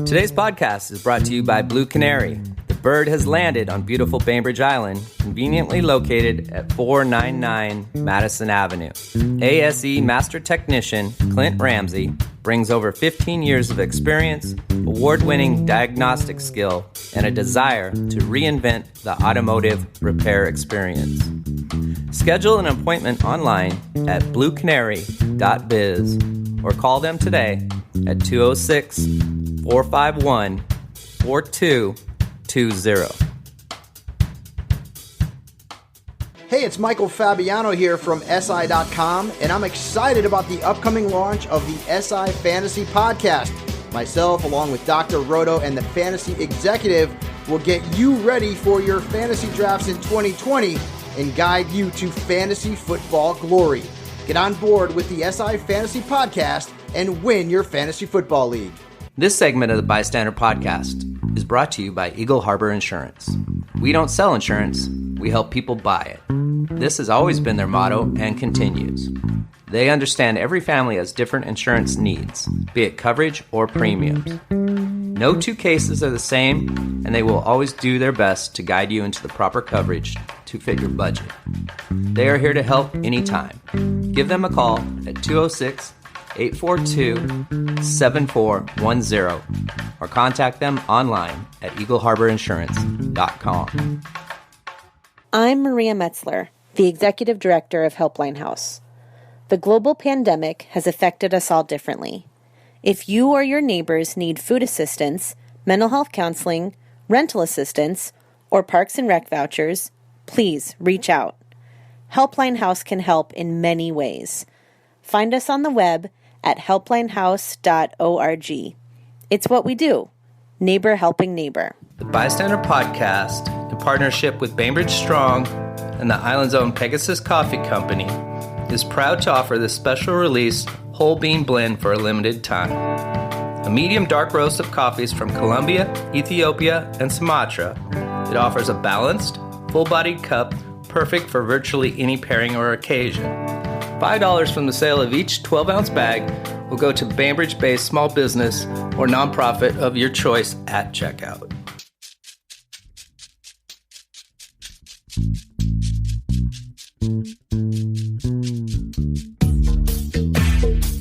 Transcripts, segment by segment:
Today's podcast is brought to you by Blue Canary. The bird has landed on beautiful Bainbridge Island, conveniently located at 499 Madison Avenue. ASE Master Technician Clint Ramsey brings over 15 years of experience, award-winning diagnostic skill, and a desire to reinvent the automotive repair experience. Schedule an appointment online at bluecanary.biz or call them today at 206-451-4220. Hey, it's Michael Fabiano here from SI.com, and I'm excited about the upcoming launch of the SI Fantasy Podcast. Myself, along with Dr. Roto and the Fantasy Executive, will get you ready for your fantasy drafts in 2020 and guide you to fantasy football glory. Get on board with the SI Fantasy Podcast and win your fantasy football league. This segment of the B.I.Stander Podcast is brought to you by Eagle Harbor Insurance. We don't sell insurance, we help people buy it. This has always been their motto and continues. They understand every family has different insurance needs, be it coverage or premiums. No two cases are the same, and they will always do their best to guide you into the proper coverage to fit your budget. They are here to help anytime. Give them a call at 206-842-7410 or contact them online at eagleharborinsurance.com. I'm Maria Metzler, the Executive Director of Helpline House. The global pandemic has affected us all differently. If you or your neighbors need food assistance, mental health counseling, rental assistance, or Parks and Rec vouchers, please reach out. Helpline House can help in many ways. Find us on the web at helplinehouse.org. It's what we do. Neighbor helping neighbor. The B.I.Stander Podcast, in partnership with Bainbridge Strong and the Island's own Pegasus Coffee Company, is proud to offer this special release whole bean blend for a limited time. A medium dark roast of coffees from Colombia, Ethiopia, and Sumatra. It offers a balanced, full-bodied cup perfect for virtually any pairing or occasion. $5 from the sale of each 12-ounce bag will go to Bainbridge-based small business or nonprofit of your choice at checkout.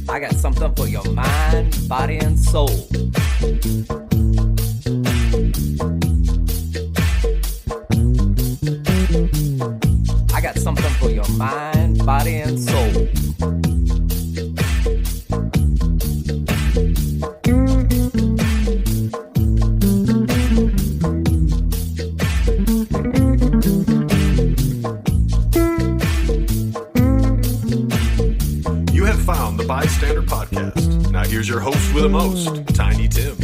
I got something for your mind, body, and soul. I got something for your mind, body, and soul. You have found the B.I.Stander Podcast. Now here's your host with the most, Tiny Tim.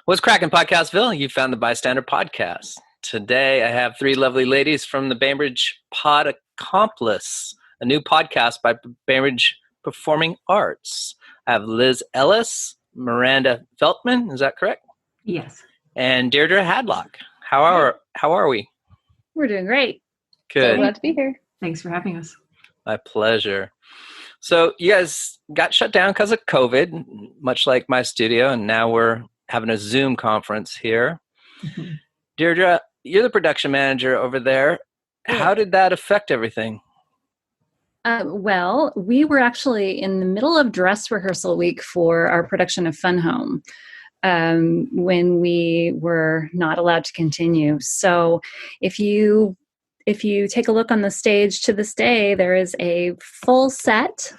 What's cracking, Podcastville? You found the B.I.Stander Podcast. Today, I have three lovely ladies from the Bainbridge Pod Accomplice, a new podcast by Bainbridge Performing Arts. I have Liz Ellis, Miranda Feldtman, is that correct? Yes. And Deirdre Hadlock. How are we? We're doing great. Good. So glad to be here. Thanks for having us. My pleasure. So you guys got shut down because of COVID, much like my studio, and now we're having a Zoom conference here. Mm-hmm. Deirdre, you're the production manager over there. How did that affect everything? Well, we were actually in the middle of dress rehearsal week for our production of Fun Home when we were not allowed to continue. So if you take a look on the stage to this day, there is a full set,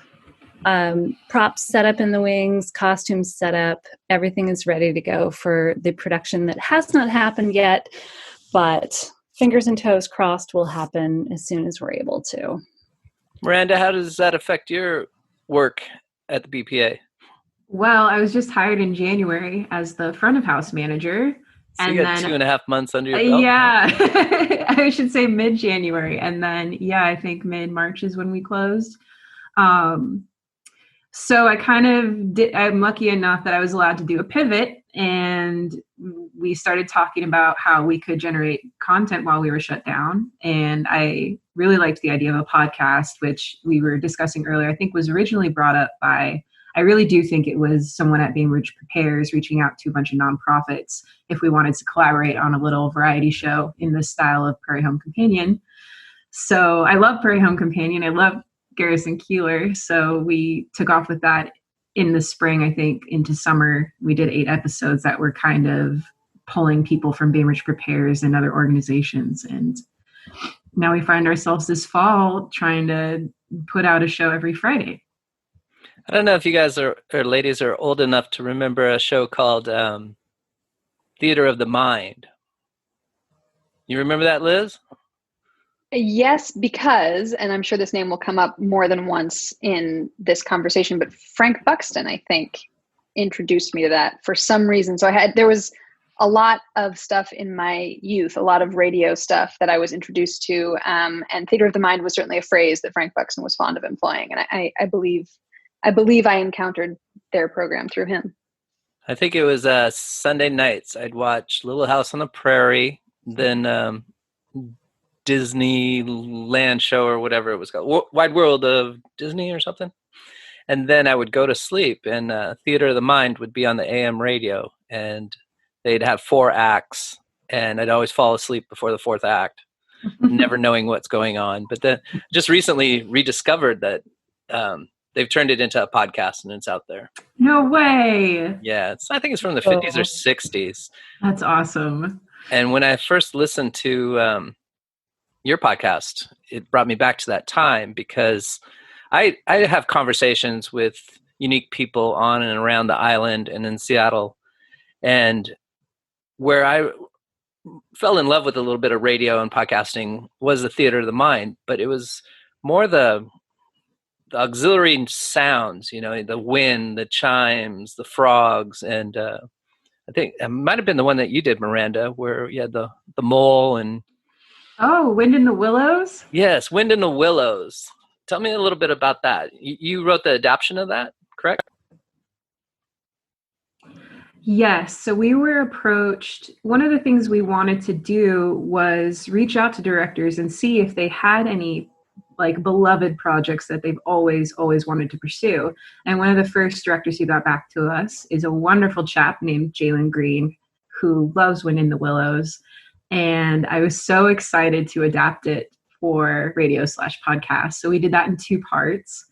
props set up in the wings, costumes set up. Everything is ready to go for the production that has not happened yet, but fingers and toes crossed will happen as soon as we're able to. Miranda, how does that affect your work at the BPA? Well, I was just hired in January as the front of house manager. So you got 2.5 months under your belt? Yeah, I should say mid-January. And then, I think mid-March is when we closed. So I kind of I'm lucky enough that I was allowed to do a pivot, and we started talking about how we could generate content while we were shut down. And I really liked the idea of a podcast, which we were discussing earlier, I think was originally brought up by, I really do think it was someone at Bainbridge Prepares reaching out to a bunch of nonprofits if we wanted to collaborate on a little variety show in the style of Prairie Home Companion. So I love Prairie Home Companion. I love Garrison Keillor. So we took off with that in the spring, I think, into summer. We did 8 episodes that were kind of pulling people from Bainbridge Prepares and other organizations. And now we find ourselves this fall trying to put out a show every Friday. I don't know if you guys or ladies are old enough to remember a show called Theater of the Mind. You remember that, Liz? Yes, because, and I'm sure this name will come up more than once in this conversation, but Frank Buxton, I think, introduced me to that for some reason. So there was a lot of stuff in my youth, a lot of radio stuff that I was introduced to. And Theater of the Mind was certainly a phrase that Frank Buxton was fond of employing. And I believe I encountered their program through him. I think it was Sunday nights. I'd watch Little House on the Prairie, then Disneyland show or whatever it was called, Wide World of Disney or something. And then I would go to sleep, and Theater of the Mind would be on the AM radio, and they'd have 4 acts, and I'd always fall asleep before the 4th act, never knowing what's going on. But then just recently rediscovered that they've turned it into a podcast, and it's out there. No way. Yeah, I think it's from the 50s or 60s. That's awesome. And when I first listened to your podcast, it brought me back to that time, because I have conversations with unique people on and around the island and in Seattle, and where I fell in love with a little bit of radio and podcasting was the Theater of the Mind, but it was more the auxiliary sounds, the wind, the chimes, the frogs, and I think it might have been the one that you did, Miranda, where you had the mole and... Oh, Wind in the Willows? Yes, Wind in the Willows. Tell me a little bit about that. You wrote the adaptation of that, correct? Yes. So we were approached. One of the things we wanted to do was reach out to directors and see if they had any beloved projects that they've always wanted to pursue. And one of the first directors who got back to us is a wonderful chap named Jalen Green, who loves Wind in the Willows. And I was so excited to adapt it for radio/podcast. So we did that in 2 parts.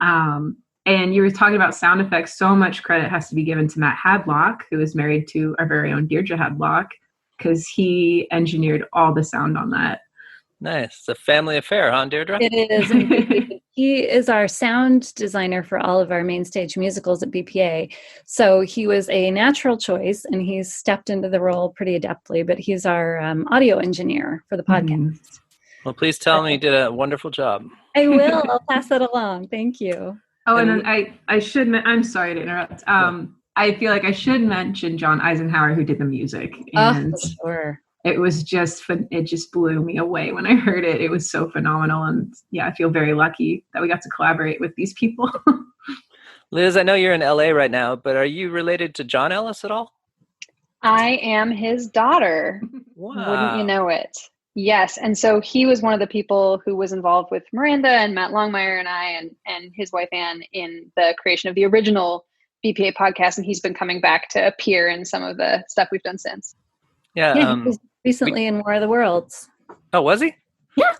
And you were talking about sound effects. So much credit has to be given to Matt Hadlock, who is married to our very own Deirdre Hadlock, because he engineered all the sound on that. Nice. It's a family affair, huh, Deirdre? It is. He is our sound designer for all of our main stage musicals at BPA. So he was a natural choice, and he's stepped into the role pretty adeptly, but he's our audio engineer for the podcast. Mm-hmm. Well, please tell me you did a wonderful job. I will. I'll pass that along. Thank you. Oh, and then I should, I'm sorry to interrupt. I feel like I should mention John Eisenhower, who did the music. And sure. It was it just blew me away when I heard it. It was so phenomenal. And yeah, I feel very lucky that we got to collaborate with these people. Liz, I know you're in LA right now, but are you related to John Ellis at all? I am his daughter. Wow. Wouldn't you know it? Yes. And so he was one of the people who was involved with Miranda and Matt Longmire and I and his wife Anne in the creation of the original BPA podcast. And he's been coming back to appear in some of the stuff we've done since. Yeah. He was recently in War of the Worlds. Oh, was he? Yeah.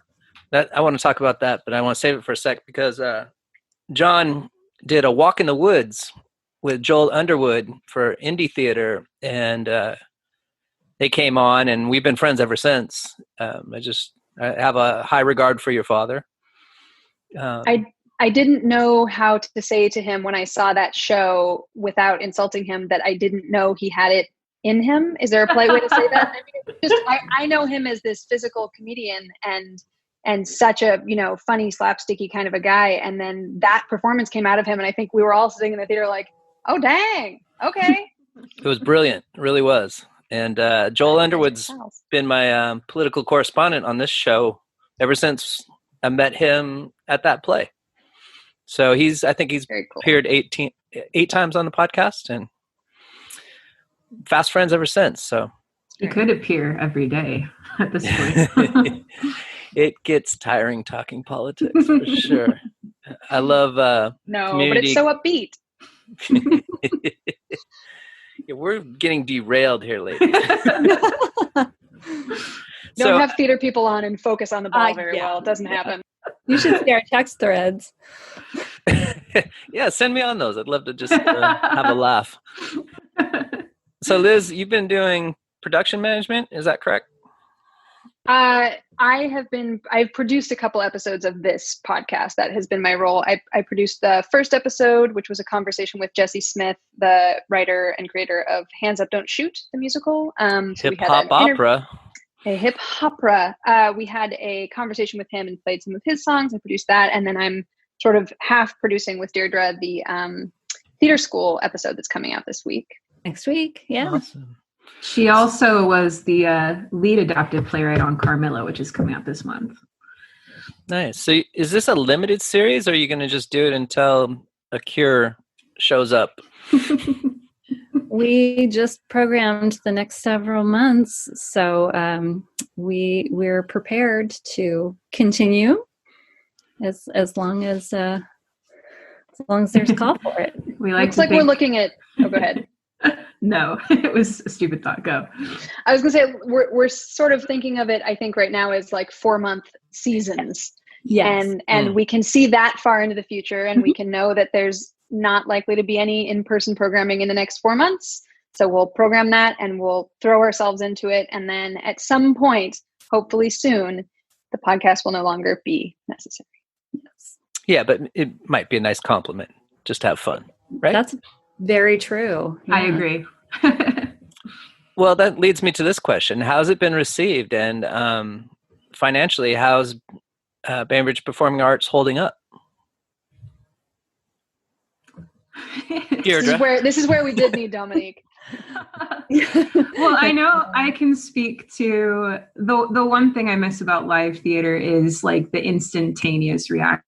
I want to talk about that, but I want to save it for a sec, because John did a walk in the woods with Joel Underwood for indie theater, and they came on, and we've been friends ever since. I have a high regard for your father. I didn't know how to say to him when I saw that show without insulting him that I didn't know he had it in him. Is there a polite way to say that? I know him as this physical comedian and such a, funny, slapsticky kind of a guy. And then that performance came out of him. And I think we were all sitting in the theater like, oh, dang. Okay. It was brilliant. It really was. And Joel Underwood's been my political correspondent on this show ever since I met him at that play. So I think he's very cool. Appeared 8 times on the podcast, and fast friends ever since. So he could appear every day at this point. It gets tiring talking politics for sure. I love No, community. but it's so upbeat. Yeah, we're getting derailed here, ladies. Don't have theater people on and focus on the ball very well. It doesn't happen. You should see our text threads. Yeah, send me on those. I'd love to just have a laugh. So Liz, you've been doing production management, is that correct? I've produced a couple episodes of this podcast. That has been my role. I produced the first episode, which was a conversation with Jesse Smith, the writer and creator of Hands Up, Don't Shoot, the musical. Hip hop opera. A hip opera. We had a conversation with him and played some of his songs. I produced that. And then I'm sort of half producing with Deirdre the theater school episode that's coming out this week. Next week. Yeah. Awesome. She also was the lead adaptive playwright on Carmilla, which is coming out this month. Nice. So is this a limited series, or are you going to just do it until a cure shows up? We just programmed the next several months, so we're prepared to continue as long as there's a call for it. We're looking at. Oh, go ahead. No, it was a stupid thought. Go. I was going to say we're sort of thinking of it, I think, right now as like 4-month seasons. Yes. And we can see that far into the future, and we can know that there's not likely to be any in-person programming in the next 4 months. So we'll program that and we'll throw ourselves into it. And then at some point, hopefully soon, the podcast will no longer be necessary. Yes. Yeah, but it might be a nice compliment. Just have fun, right? That's very true. Yeah. I agree. Well, that leads me to this question. How's it been received? And financially, how's Bainbridge Performing Arts holding up? This is where we did need Dominique. Well, I know I can speak to the one thing I miss about live theater is like the instantaneous reaction.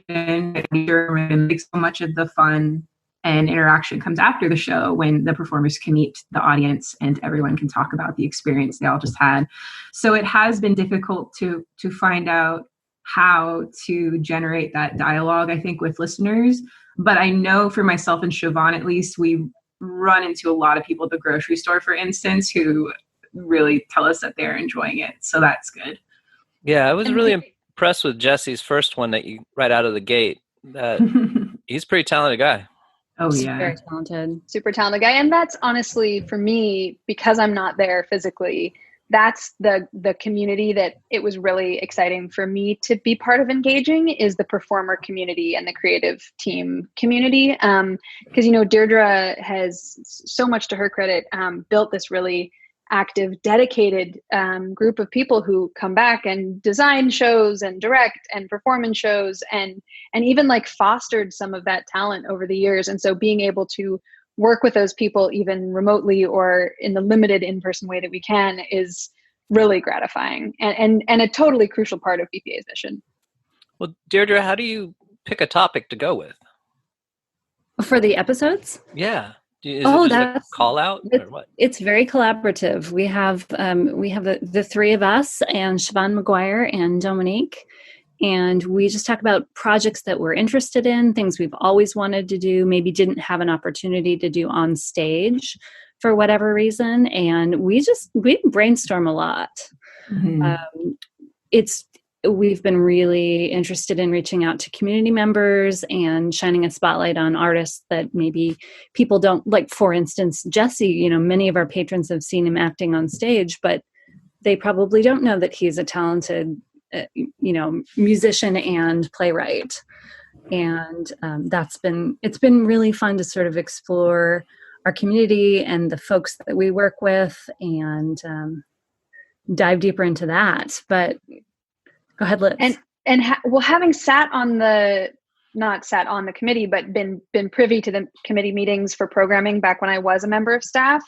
And so much of the fun and interaction comes after the show when the performers can meet the audience and everyone can talk about the experience they all just had. So it has been difficult to find out how to generate that dialogue, I think, with listeners. But I know for myself and Siobhan, at least, we run into a lot of people at the grocery store, for instance, who really tell us that they're enjoying it. So that's good. Yeah, I was really impressed with Jesse's first one that you right out of the gate. He's a pretty talented guy. Oh, yeah. Very talented. Super talented guy. And that's honestly, for me, because I'm not there physically, that's the community that it was really exciting for me to be part of engaging, is the performer community and the creative team community. Because, Deirdre has, so much to her credit, built this really active, dedicated group of people who come back and design shows and direct and perform in shows and even like fostered some of that talent over the years. And so being able to work with those people even remotely or in the limited in-person way that we can is really gratifying and a totally crucial part of BPA's mission. Well, Deirdre, how do you pick a topic to go with? For the episodes? Yeah. Is it just a call out or what? It's very collaborative. We have the three of us and Siobhan McGuire and Dominique, and we just talk about projects that we're interested in, things we've always wanted to do, maybe didn't have an opportunity to do on stage for whatever reason, and we brainstorm a lot. Mm-hmm. We've been really interested in reaching out to community members and shining a spotlight on artists that maybe people don't like. For instance, Jesse, many of our patrons have seen him acting on stage, but they probably don't know that he's a talented, musician and playwright. And it's been really fun to sort of explore our community and the folks that we work with and dive deeper into that. But go ahead, Liz. Having not sat on the committee, but been privy to the committee meetings for programming back when I was a member of staff,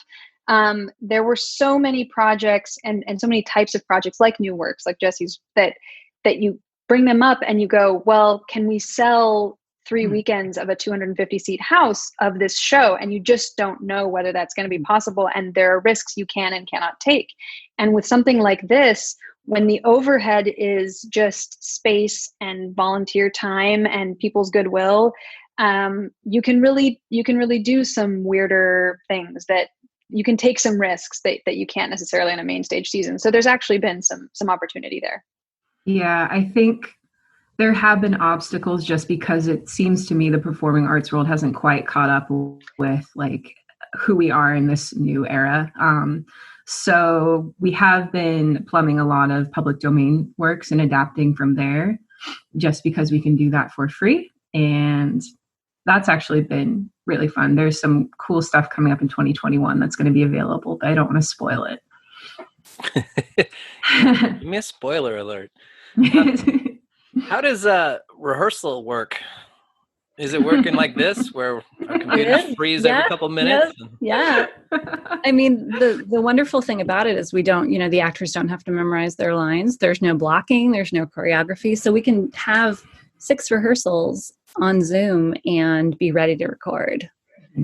there were so many projects and so many types of projects like new works, like Jesse's, that you bring them up and you go, well, can we sell 3 weekends of a 250 seat house of this show, and you just don't know whether that's going to be possible. And there are risks you can and cannot take. And with something like this, when the overhead is just space and volunteer time and people's goodwill, you can really do some weirder things, that you can take some risks that you can't necessarily in a main stage season. So there's actually been some opportunity there. Yeah, I think there have been obstacles just because it seems to me the performing arts world hasn't quite caught up with like who we are in this new era. So we have been plumbing a lot of public domain works and adapting from there just because we can do that for free. And that's actually been really fun. There's some cool stuff coming up in 2021 that's going to be available, but I don't want to spoil it. Give me a spoiler alert. How does rehearsal work? Is it working like this, where our computers freeze every couple minutes? Yeah. I mean, the wonderful thing about it is we don't, the actors don't have to memorize their lines. There's no blocking. There's no choreography. So we can have 6 rehearsals on Zoom and be ready to record.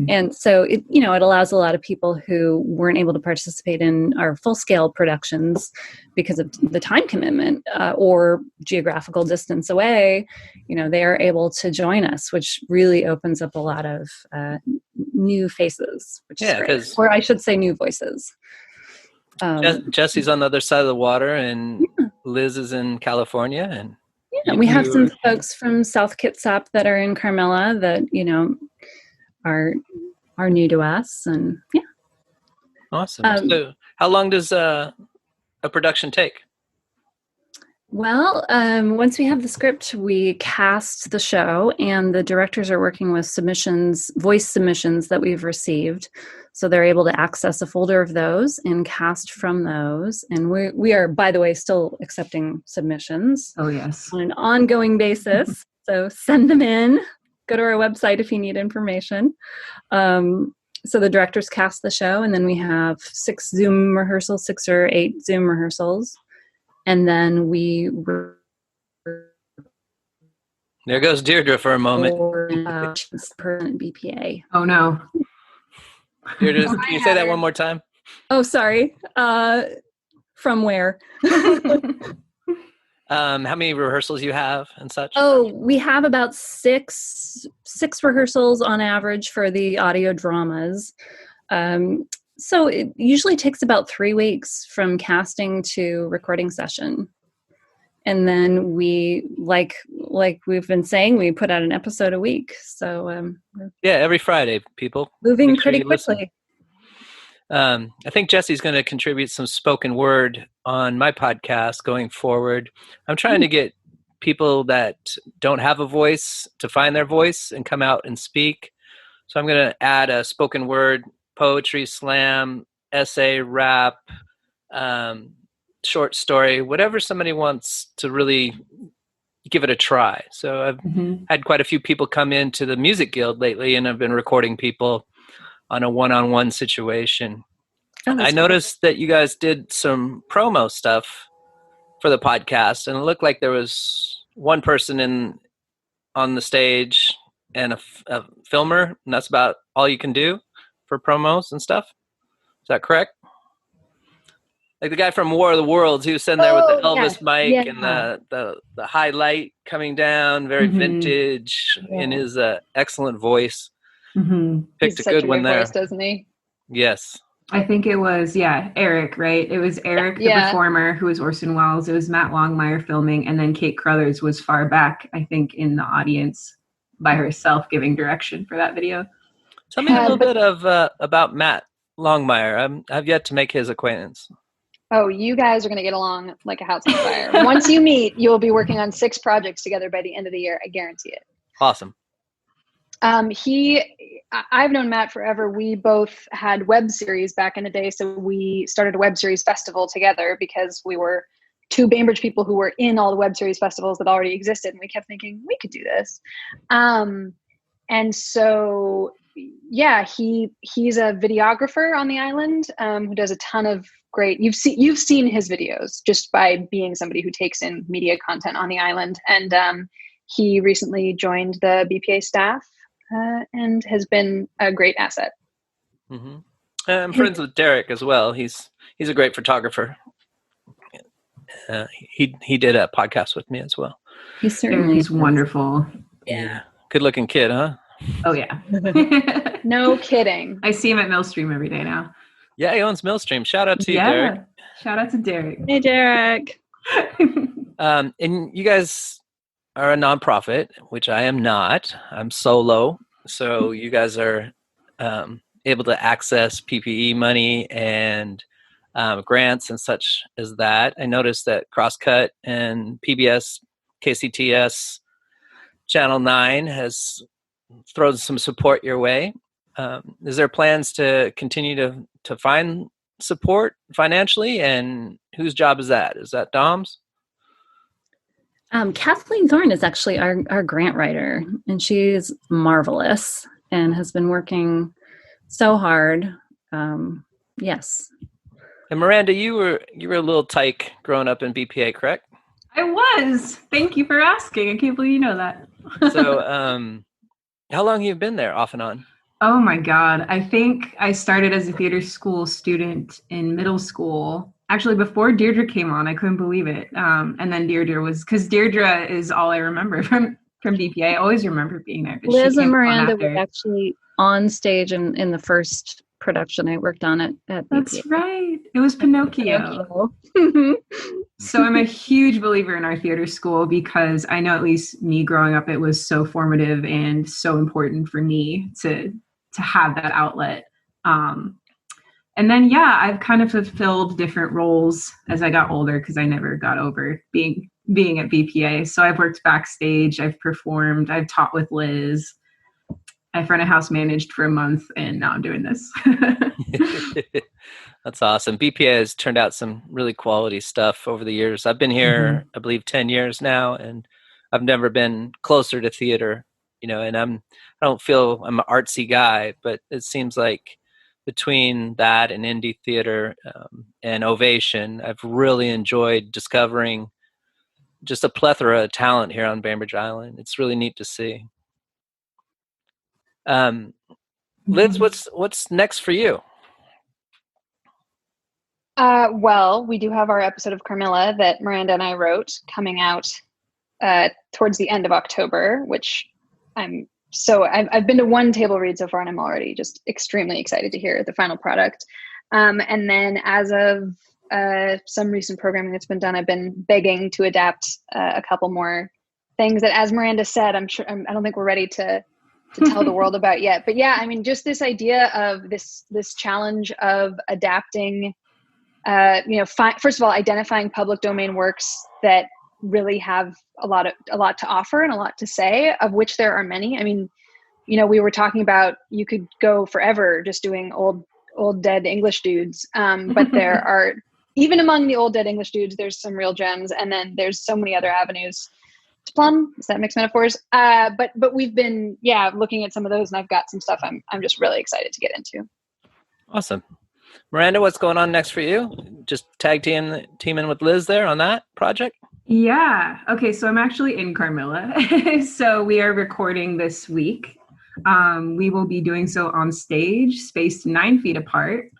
And so it allows a lot of people who weren't able to participate in our full-scale productions because of the time commitment or geographical distance away. They are able to join us, which really opens up a lot of new faces, which is great. Or I should say new voices. Jesse's on the other side of the water, and Liz is in California, and we have some folks from South Kitsap that are in Carmela that are new to us, and awesome. So how long does a production take? Well, once we have the script, we cast the show, and the directors are working with voice submissions that we've received. So they're able to access a folder of those and cast from those. And we are, by the way, still accepting submissions. Oh, yes. On an ongoing basis. So send them in. Go to our website if you need information. So the directors cast the show, and then we have 6 Zoom rehearsals, 6 or 8 Zoom rehearsals. And then there goes Deirdre for a moment. Permanent BPA. Oh, no. Deirdre, can you say that one more time? Oh, sorry. From where? How many rehearsals you have and such? Oh, we have about six rehearsals on average for the audio dramas. So it usually takes about 3 weeks from casting to recording session. And then we, like we've been saying, we put out an episode a week. So every Friday, people. Moving pretty quickly. I think Jesse's going to contribute some spoken word on my podcast going forward. I'm trying to get people that don't have a voice to find their voice and come out and speak. So I'm going to add a spoken word, poetry, slam, essay, rap, short story, whatever somebody wants to really give it a try. So I've had quite a few people come into the Music Guild lately, and I've been recording people on a one-on-one situation. I noticed that you guys did some promo stuff for the podcast, and it looked like there was one person on the stage and a filmer, and that's about all you can do for promos and stuff. Is that correct? Like the guy from War of the Worlds, he was sitting there with the Elvis mic and the highlight coming down, very vintage in his excellent voice. Picked He's a good one there, voice, doesn't he? Yes. I think it was, Eric, right? It was Eric, the performer, who was Orson Welles. It was Matt Longmire filming, and then Kate Crothers was far back, I think, in the audience by herself giving direction for that video. Tell me a little bit about Matt Longmire. I've yet to make his acquaintance. Oh, you guys are going to get along like a house on fire. Once you meet, you'll be working on 6 projects together by the end of the year. I guarantee it. Awesome. I've known Matt forever. We both had web series back in the day. So we started a web series festival together because we were 2 Bainbridge people who were in all the web series festivals that already existed. And we kept thinking we could do this. And so, he's a videographer on the island who does a ton of great. You've seen his videos just by being somebody who takes in media content on the island. And he recently joined the BPA staff and has been a great asset. Mm-hmm. I'm friends with Derek as well. He's a great photographer. He did a podcast with me as well. He certainly is wonderful. Yeah. Good looking kid, huh? Oh yeah. No kidding. I see him at Millstream every day now. Yeah, he owns Millstream. Shout out to you, Derek. Shout out to Derek. Hey, Derek. And you guys are a nonprofit, which I am not. I'm solo. So you guys are able to access PPE money and grants and such as that. I noticed that Crosscut and PBS, KCTS, Channel 9 has thrown some support your way. Is there plans to continue to find support financially? And whose job is that? Is that Dom's? Kathleen Thorne is actually our grant writer, and she's marvelous and has been working so hard. Yes. And Miranda, you were a little tyke growing up in BPA, correct? I was. Thank you for asking. I can't believe you know that. So, how long have you been there, off and on? Oh my God. I think I started as a theater school student in middle school. Actually, before Deirdre came on, I couldn't believe it. And then Deirdre because Deirdre is all I remember from BPA. I always remember being there. Liz and Miranda were actually on stage in the first production I worked on at BPA. That's right. It was Pinocchio. So I'm a huge believer in our theater school because I know at least me growing up, it was so formative and so important for me to have that outlet. And then, I've kind of fulfilled different roles as I got older because I never got over being at BPA. So I've worked backstage, I've performed, I've taught with Liz, I front of house managed for a month, and now I'm doing this. That's awesome. BPA has turned out some really quality stuff over the years. I've been here, I believe, 10 years now, and I've never been closer to theater, and I don't feel I'm an artsy guy, but it seems like between that and indie theater and Ovation, I've really enjoyed discovering just a plethora of talent here on Bainbridge Island. It's really neat to see. Liz, what's next for you? Well, we do have our episode of Carmilla that Miranda and I wrote coming out towards the end of October, which I've been to one table read so far, and I'm already just extremely excited to hear the final product. And then as of some recent programming that's been done, I've been begging to adapt a couple more things that, as Miranda said, I don't think we're ready to tell the world about yet. But yeah, I mean, just this idea of this challenge of adapting, first of all, identifying public domain works that really have a lot to offer and a lot to say, of which there are many. I mean, we were talking about, you could go forever just doing old dead English dudes. But there are, even among the old dead English dudes, there's some real gems. And then there's so many other avenues to plumb. Is that mixed metaphors? But we've been, looking at some of those, and I've got some stuff I'm just really excited to get into. Awesome. Miranda, what's going on next for you? Just tag teaming with Liz there on that project? Yeah. Okay. So I'm actually in Carmilla. So we are recording this week. We will be doing so on stage, spaced 9 feet apart,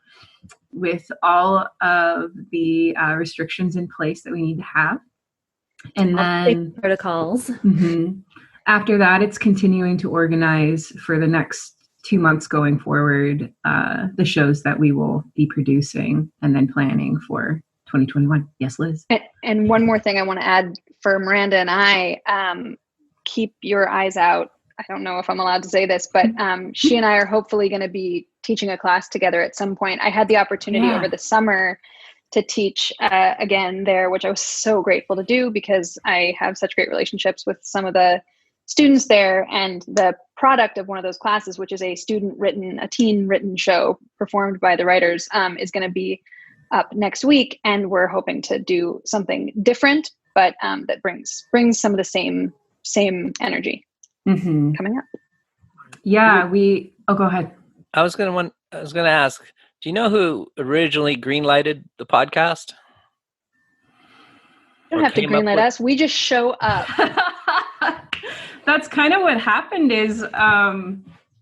with all of the restrictions in place that we need to have. And then protocols. After that, it's continuing to organize for the next 2 months going forward, the shows that we will be producing and then planning for 2021. Yes, Liz. And one more thing I want to add for Miranda and I, keep your eyes out. I don't know if I'm allowed to say this, but she and I are hopefully going to be teaching a class together at some point. I had the opportunity over the summer to teach again there, which I was so grateful to do because I have such great relationships with some of the students there. And the product of one of those classes, which is a teen written show performed by the writers, is going to be up next week. And we're hoping to do something different, but that brings some of the same energy coming up. Yeah, go ahead. I was going to ask, do you know who originally greenlighted the podcast? You don't have to greenlight us. We just show up. that's kind of what happened is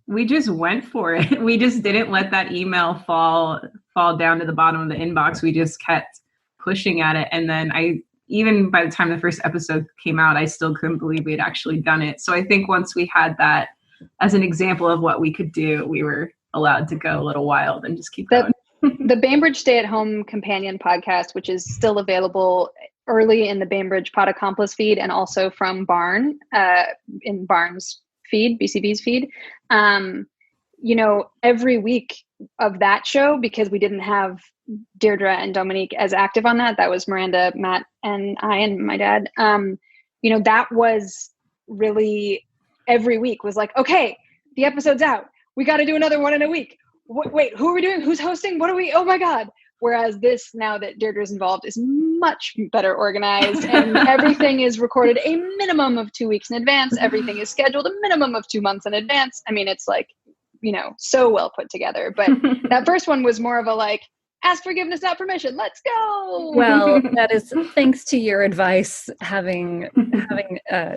we just went for it. We just didn't let that email fall down to the bottom of the inbox. We just kept pushing at it. And then even by the time the first episode came out, I still couldn't believe we had actually done it. So I think once we had that as an example of what we could do, we were allowed to go a little wild and just keep going. The Bainbridge Stay-at-Home Companion Podcast, which is still available early in the Bainbridge Pod Accomplice feed and also from Barn, in Barn's feed, BCB's feed. Every week of that show, because we didn't have Deirdre and Dominique as active on that was Miranda, Matt, and I, and my dad. That was really every week was like, okay, the episode's out. We got to do another one in a week. Wait, who are we doing? Who's hosting? What are we? Oh my God. Whereas this, now that Deirdre's involved, is much better organized, and everything is recorded a minimum of 2 weeks in advance. Everything is scheduled a minimum of 2 months in advance. I mean, it's like, so well put together. But that first one was more of a like, ask forgiveness, not permission. Let's go. Well, that is thanks to your advice, having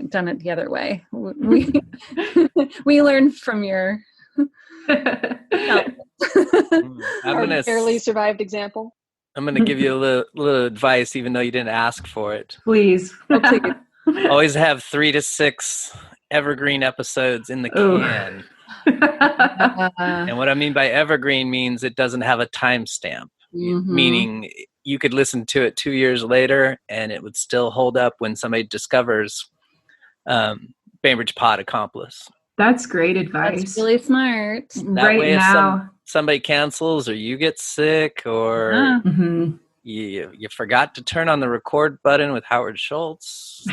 done it the other way. We learned from your barely survived example. I'm going to give you a little advice, even though you didn't ask for it. Please. Always have 3 to 6 evergreen episodes in the can. And what I mean by evergreen means it doesn't have a timestamp, meaning you could listen to it 2 years later and it would still hold up when somebody discovers Bainbridge Pod Accomplice. That's great advice. That's really smart. That right way, now, if somebody cancels or you get sick or you forgot to turn on the record button with Howard Schultz.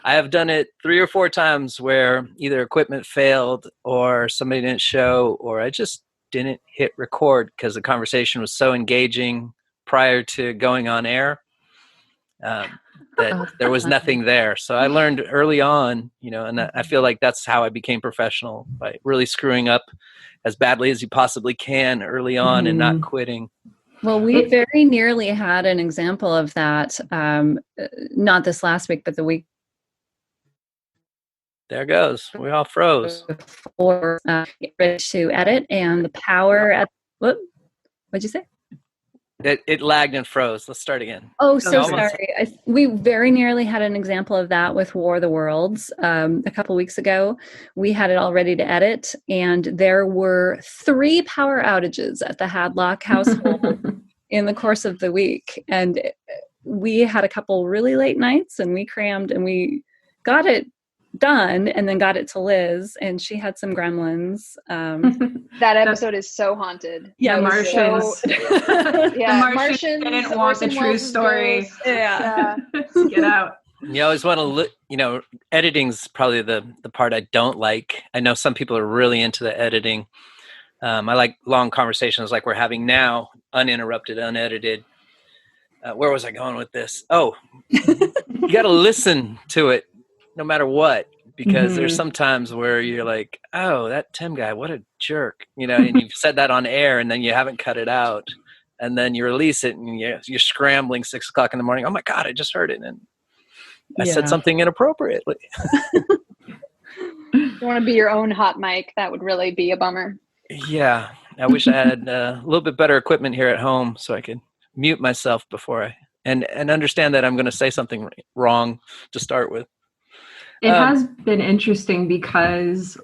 I have done it 3 or 4 times where either equipment failed or somebody didn't show, or I just didn't hit record because the conversation was so engaging prior to going on air that there was nothing there. So I learned early on, and I feel like that's how I became professional, by really screwing up as badly as you possibly can early on and not quitting. Well, we very nearly had an example of that, not this last week, but the week. There goes. We all froze. Before to edit, and the power at what'd you say? It lagged and froze. Let's start again. Oh, so sorry. We very nearly had an example of that with War of the Worlds a couple weeks ago. We had it all ready to edit, and there were 3 power outages at the Hadlock household in the course of the week. And we had a couple really late nights, and we crammed, and we got it done and then got it to Liz, and she had some gremlins. That episode is so haunted. Yeah, the Martians. The Martians didn't want the true story. Yeah. Get out. You always want to look, editing's probably the part I don't like. I know some people are really into the editing. I like long conversations like we're having now, uninterrupted, unedited. Where was I going with this? Oh, you got to listen to it no matter what, because there's some times where you're like, oh, that Tim guy, what a jerk, and you've said that on air and then you haven't cut it out, and then you release it and you're scrambling 6 o'clock in the morning. Oh my God, I just heard it. And I said something inappropriately. You want to be your own hot mic. That would really be a bummer. Yeah. I wish I had a little bit better equipment here at home so I could mute myself before and understand that I'm going to say something wrong to start with. It has been interesting because,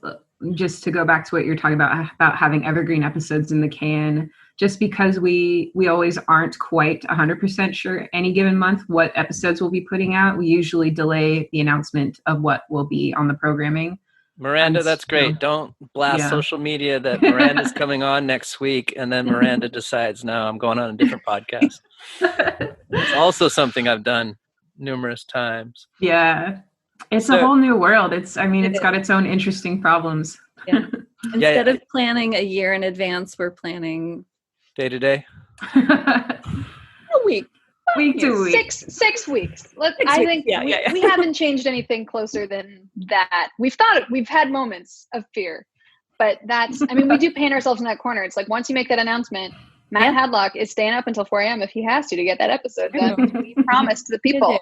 just to go back to what you're talking about having evergreen episodes in the can, just because we always aren't quite 100% sure any given month what episodes we'll be putting out, we usually delay the announcement of what will be on the programming. Miranda, that's great. Don't blast social media that Miranda's coming on next week, and then Miranda decides, no, I'm going on a different podcast. It's also something I've done numerous times. Yeah. It's a whole new world. It's got its own interesting problems. Yeah. Instead of planning a year in advance, we're planning day to day. A week. Week to week. 6 weeks. I think we haven't changed anything closer than that. We've had moments of fear, but we do paint ourselves in that corner. It's like, once you make that announcement, Matt Hadlock is staying up until 4 a.m. if he has to get that episode done. We promised the people.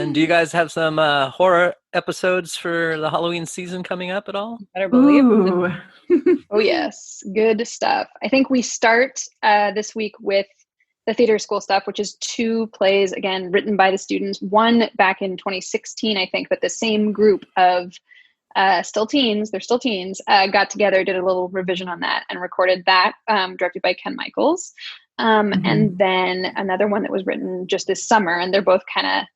And do you guys have some horror episodes for the Halloween season coming up at all? Better believe. Oh, yes. Good stuff. I think we start this week with the theater school stuff, which is 2 plays, again, written by the students. One back in 2016, I think, but the same group of still teens, got together, did a little revision on that and recorded that, directed by Ken Michaels. And then another one that was written just this summer, and they're both kind of,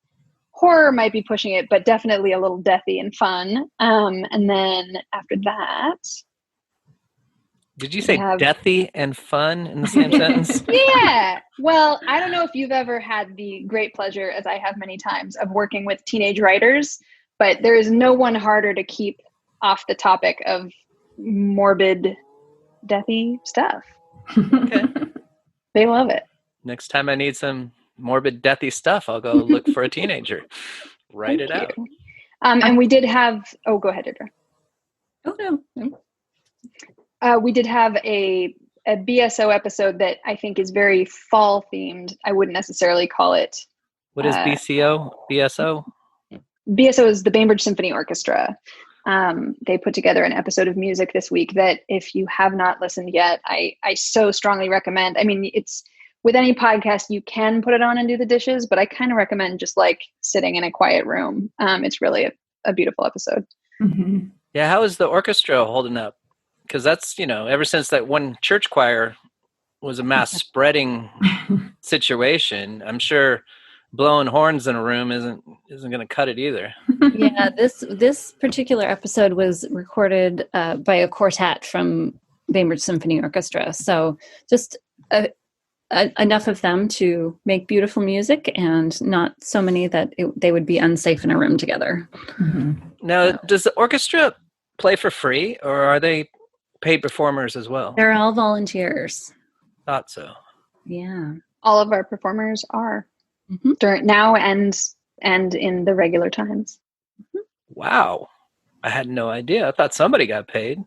horror might be pushing it, but definitely a little deathy and fun. And then after that... Did you say deathy and fun in the same sentence? Yeah. Well, I don't know if you've ever had the great pleasure, as I have many times, of working with teenage writers, but there is no one harder to keep off the topic of morbid, deathy stuff. Okay. They love it. Next time I need some morbid, deathy stuff, I'll go look for a teenager. Write it out. And we did have... Oh, go ahead, Deirdre. Oh, no. We did have a BSO episode that I think is very fall themed. I wouldn't necessarily call it. What is BCO? BSO? BSO is the Bainbridge Symphony Orchestra. They put together an episode of music this week that, if you have not listened yet, I so strongly recommend. I mean, it's with any podcast, you can put it on and do the dishes, but I kind of recommend just like sitting in a quiet room. It's really a beautiful episode. Mm-hmm. Yeah. How is the orchestra holding up? Because that's, ever since that one church choir was a mass spreading situation, I'm sure blowing horns in a room isn't going to cut it either. Yeah, this particular episode was recorded by a quartet from Bainbridge Symphony Orchestra. So just enough of them to make beautiful music, and not so many that they would be unsafe in a room together. Mm-hmm. Now, does the orchestra play for free, or are they paid performers as well? They're all volunteers. Thought so. Yeah. All of our performers are during now and in the regular times. Wow. I had no idea. I thought somebody got paid.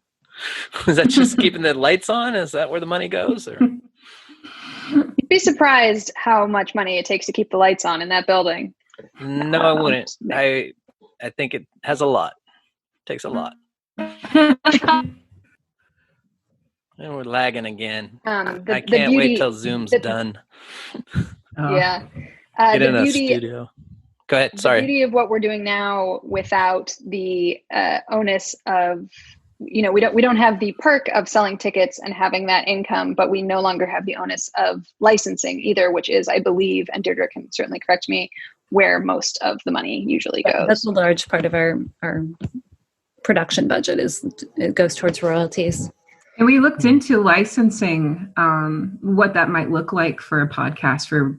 Is that just keeping the lights on? Is that where the money goes? Or? You'd be surprised how much money it takes to keep the lights on in that building. No, I wouldn't. I think it has a lot. It takes a lot. And we're lagging again. I can't wait till Zoom's done. Yeah. Get in a studio. Go ahead. Sorry. The beauty of what we're doing now, without the onus of, we don't have the perk of selling tickets and having that income, but we no longer have the onus of licensing either, which is, I believe, and Deirdre can certainly correct me, where most of the money usually goes. That's a large part of our production budget it goes towards royalties. And we looked into licensing, what that might look like for a podcast for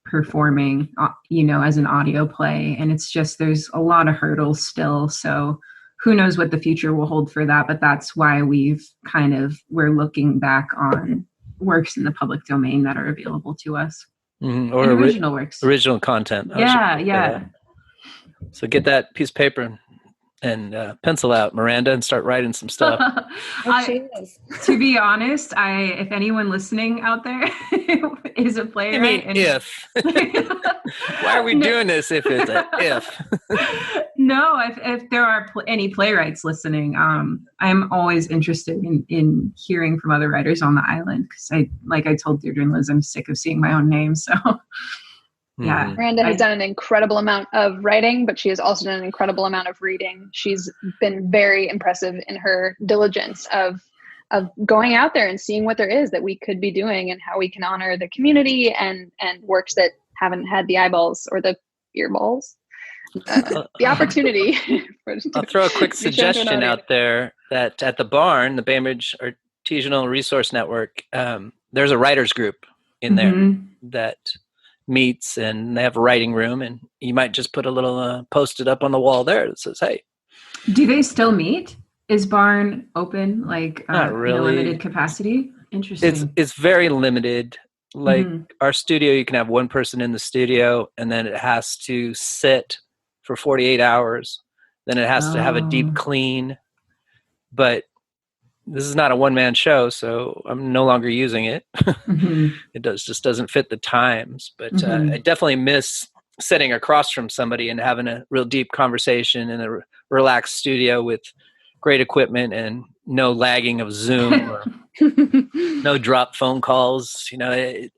performing, as an audio play. And it's just, there's a lot of hurdles still. So who knows what the future will hold for that. But that's why we're looking back on works in the public domain that are available to us. Mm-hmm. Or original works. Original content. Yeah. So get that piece of paper and pencil out, Miranda, and start writing some stuff. To be honest, if anyone listening out there is a playwright, if why are we doing this? If it's if no, if there are any playwrights listening, I'm always interested in hearing from other writers on the island, because I told Deirdre and Liz, I'm sick of seeing my own name. So. Yeah, Miranda has done an incredible amount of writing, but she has also done an incredible amount of reading. She's been very impressive in her diligence of going out there and seeing what there is that we could be doing and how we can honor the community and works that haven't had the eyeballs or the earballs. The opportunity. I'll throw a quick suggestion out there that at the barn, the Bainbridge Artisanal Resource Network, there's a writers group in there that meets, and they have a writing room, and you might just put a little post-it up on the wall there that says, hey. Do they still meet? Is barn open, not really. In a limited capacity? Interesting. It's very limited. Our studio, you can have one person in the studio, and then it has to sit for 48 hours. Then it has to have a deep clean. But this is not a one-man show, so I'm no longer using it. It just doesn't fit the times. But I definitely miss sitting across from somebody and having a real deep conversation in a relaxed studio with great equipment and no lagging of Zoom or no drop phone calls.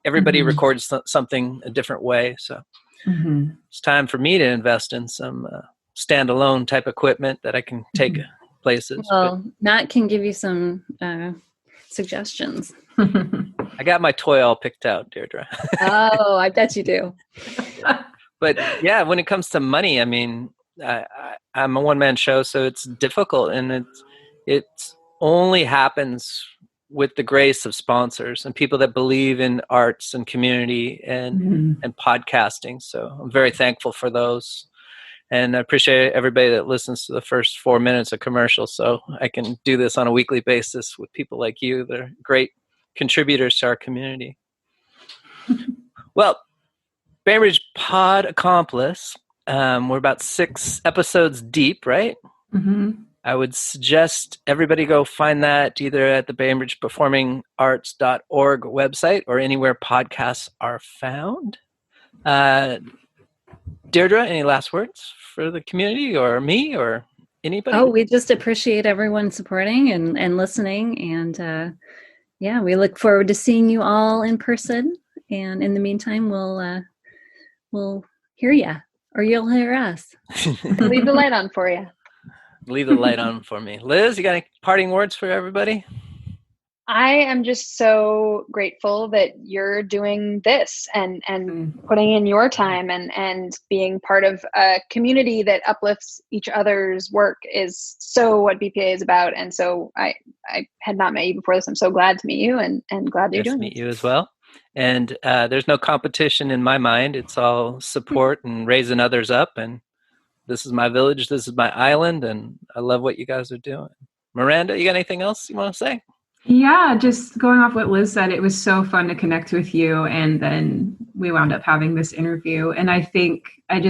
Everybody records something a different way. So it's time for me to invest in some standalone type equipment that I can take places. Well, Matt can give you some suggestions. I got my toy all picked out, Deirdre. Oh, I bet you do. But yeah, when it comes to money, I mean, I'm a one-man show, so it's difficult, and it only happens with the grace of sponsors and people that believe in arts and community and podcasting. So I'm very thankful for those. And I appreciate everybody that listens to the first 4 minutes of commercial, so I can do this on a weekly basis with people like you. They're great contributors to our community. Well, Bainbridge Pod Accomplice, we're about 6 episodes deep, right? I would suggest everybody go find that either at the BainbridgePerformingArts.org website or anywhere podcasts are found. Deirdre, any last words for the community or me or anybody? Oh, we just appreciate everyone supporting and listening. And we look forward to seeing you all in person. And in the meantime, we'll hear you, or you'll hear us. Leave the light on for you. Leave the light on for me. Liz, you got any parting words for everybody? I am just so grateful that you're doing this and putting in your time and being part of a community that uplifts each other's work is so what BPA is about. And so I had not met you before this. I'm so glad to meet you and glad that you're doing this. Nice to meet you as well. And there's no competition in my mind. It's all support and raising others up. And this is my village. This is my island. And I love what you guys are doing. Miranda, you got anything else you want to say? Yeah, just going off what Liz said, it was so fun to connect with you. And then we wound up having this interview. And I think I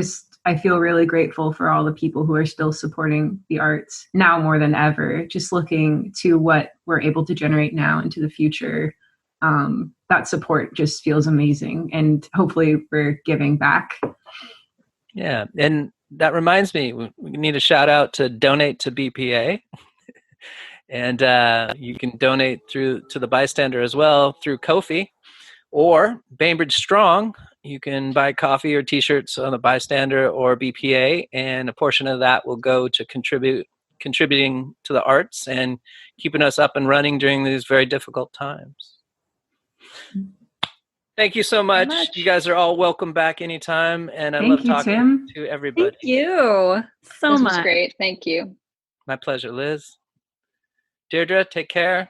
feel really grateful for all the people who are still supporting the arts now more than ever, just looking to what we're able to generate now into the future. That support just feels amazing. And hopefully we're giving back. Yeah. And that reminds me, we need a shout out to donate to BPA. And you can donate to the Bystander as well through Ko-fi or Bainbridge Strong. You can buy coffee or T-shirts on the Bystander or BPA, and a portion of that will go to contributing to the arts and keeping us up and running during these very difficult times. Thank you so much. You guys are all welcome back anytime, and I love talking to everybody. Thank you so much. This was great. Thank you. My pleasure, Liz. Deirdre, take care.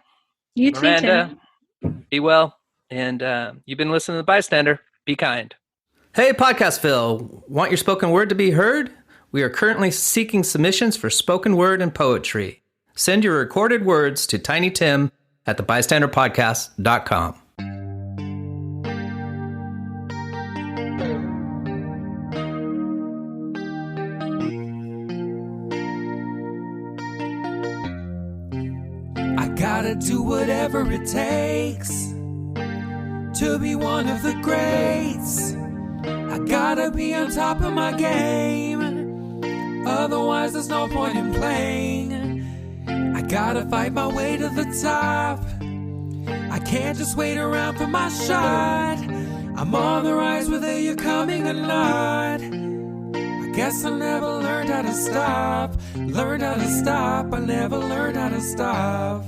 You Miranda, too, Tim. Be well. And you've been listening to The Bystander. Be kind. Hey, Podcastville. Want your spoken word to be heard? We are currently seeking submissions for spoken word and poetry. Send your recorded words to tinytim@thebystanderpodcast.com. Gotta do whatever it takes to be one of the greats. I gotta be on top of my game, otherwise there's no point in playing. I gotta fight my way to the top. I can't just wait around for my shot. I'm on the rise whether you're coming or not. I guess I never learned how to stop. I never learned how to stop.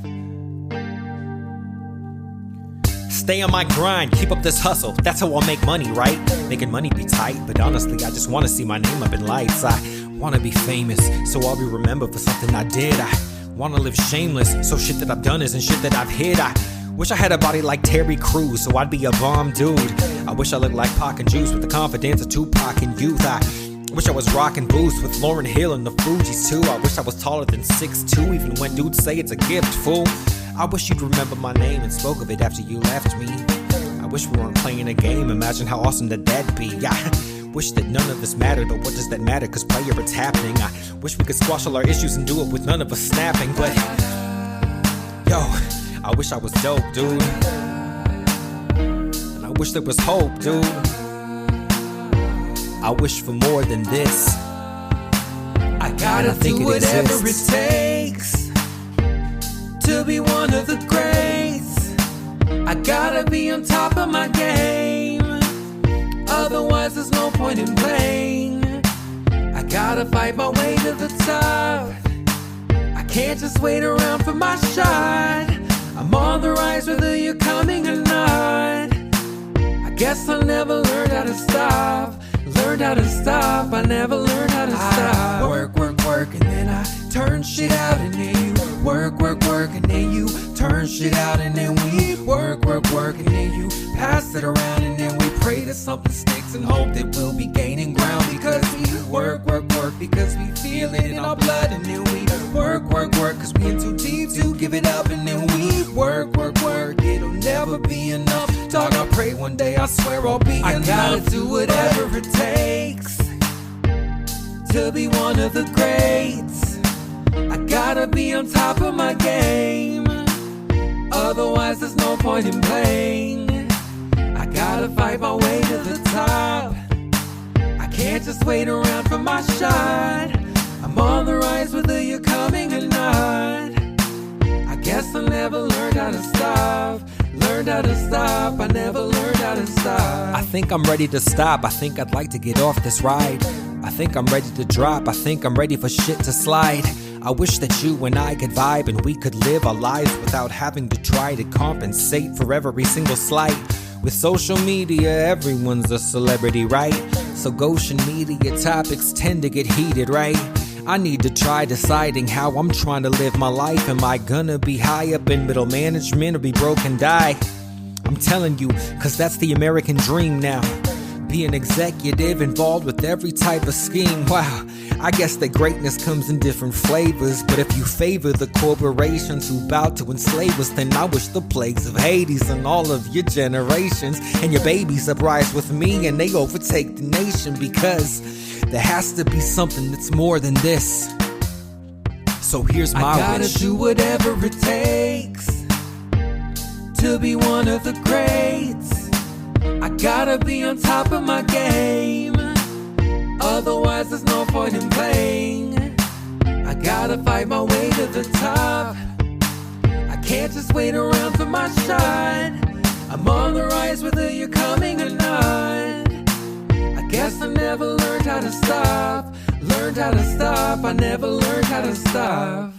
Stay on my grind, keep up this hustle. That's how I'll make money, right? Making money be tight, but honestly, I just want to see my name up in lights. I want to be famous, so I'll be remembered for something I did. I want to live shameless, so shit that I've done isn't shit that I've hid. I wish I had a body like Terry Crews, so I'd be a bomb dude. I wish I looked like Pac and Juice with the confidence of Tupac in youth. I wish I was rocking boots with Lauryn Hill and the Fugees too. I wish I was taller than 6'2", even when dudes say it's a gift, fool. I wish you'd remember my name and spoke of it after you left me. I wish we weren't playing a game, imagine how awesome that'd be. I wish that none of this mattered, but what does that matter, cause player, it's happening. I wish we could squash all our issues and do it with none of us snapping, but yo, I wish I was dope, dude. And I wish there was hope, dude. I wish for more than this. I gotta do whatever it takes to be one of the greats. I gotta be on top of my game, otherwise there's no point in playing. I gotta fight my way to the top. I can't just wait around for my shot. I'm on the rise whether you're coming or not. I guess I never learned how to stop. Learned how to stop, I never learned how to stop. I work, and then I turn shit out, and then you work, and then you turn shit out, and then we work, and then you pass it around, and then we pray that something sticks and hope that we'll be gaining ground. Because we work, because we feel it in our blood, and then we work, cause we in too deep to give it up, and then we work, it'll never be enough. Dog, I pray one day, I swear I'll be enough. I gotta do whatever it takes to be one of the greats. I gotta be on top of my game, otherwise there's no point in playing. I gotta fight my way to the top. I can't just wait around for my shot. I'm on the rise whether you're coming or not. I guess I never learned how to stop. Learned how to stop, I never learned how to stop. I think I'm ready to stop, I think I'd like to get off this ride. I think I'm ready to drop, I think I'm ready for shit to slide. I wish that you and I could vibe and we could live our lives without having to try to compensate for every single slight. With social media, everyone's a celebrity, right? So Goshen media topics tend to get heated, right? I need to try deciding how I'm trying to live my life. Am I gonna be high up in middle management or be broke and die? I'm telling you, cause that's the American dream now. Be an executive involved with every type of scheme. Wow, I guess that greatness comes in different flavors. But if you favor the corporations who bow to enslave us, then I wish the plagues of Hades on all of your generations. And your babies uprise with me and they overtake the nation. Because there has to be something that's more than this. So here's my wish. I gotta do whatever it takes to be one of the greats. I gotta be on top of my game, otherwise there's no point in playing. I gotta fight my way to the top. I can't just wait around for my shot. I'm on the rise whether you're coming or not. I guess I never learned how to stop. Learned how to stop, I never learned how to stop.